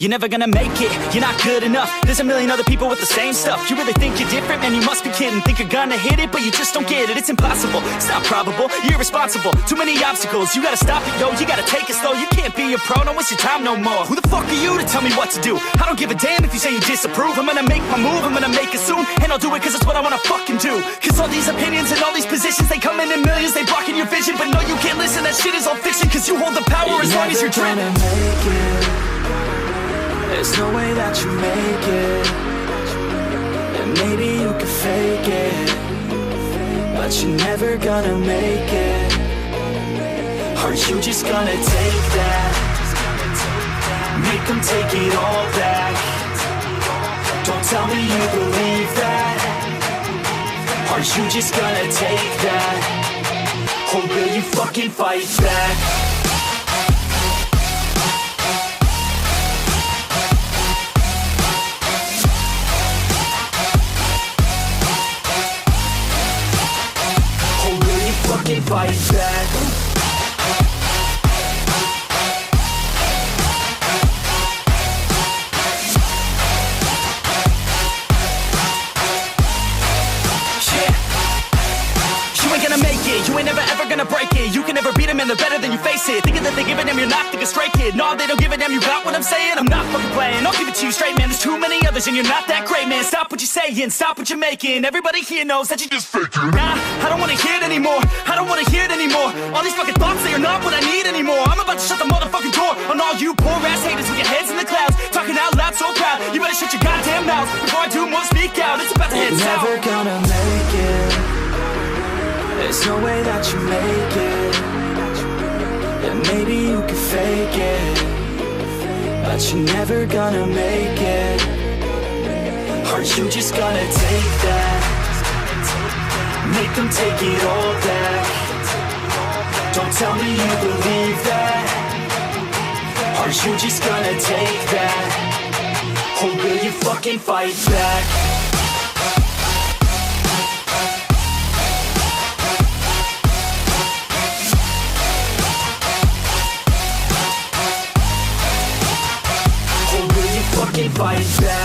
You're never gonna make it, you're not good enough. There's a million other people with the same stuff. You really think you're different? Man, you must be kidding. Think you're gonna hit it, but you just don't get it. It's impossible, it's not probable, you're irresponsible. Too many obstacles, you gotta stop it, yo. You gotta take it slow, you can't be a pro. Don't waste your time no more. Who the fuck are you to tell me what to do? I don't give a damn if you say you disapprove. I'm gonna make my move, I'm gonna make it soon. And I'll do it cause it's what I wanna fucking do. Cause all these opinions and all these positions, they come in millions, they blocking your vision. But no, you can't listen, that shit is all fiction. Cause you hold the power as long as you're dreaming. There's no way that you make it. And maybe you can fake it, but you're never gonna make it. Are you just gonna take that? Make them take it all back. Don't tell me you believe that. Are you just gonna take that? Or will you fucking fight back? Fight back. You ain't gonna make it, you ain't never ever gonna break it. You can never beat them and they're better than you face it. Thinking that they give a damn, you're not thinking straight, kid. No, they don't give a damn, you got what I'm saying? I'm not fucking playing, I'll give it to you straight, man. There's too many others and you're not that great, man. Stop what you're saying, stop what you're making. Everybody here knows that you just faking. Nah, I don't wanna hear it anymore, I don't wanna hear it anymore. All these fucking thoughts, they are not what I need anymore. I'm about to shut the motherfucking door on all you poor ass haters with your heads in the clouds, talking out loud so proud. You better shut your goddamn mouth before I do more, speak out. It's about to head south. You're never gonna make it. There's no way that you make it. And maybe you can fake it, but you're never gonna make it. Are you just gonna take that? Make them take it all back. Don't tell me you believe that. Are you just gonna take that? Or will you fucking fight back? Fight back.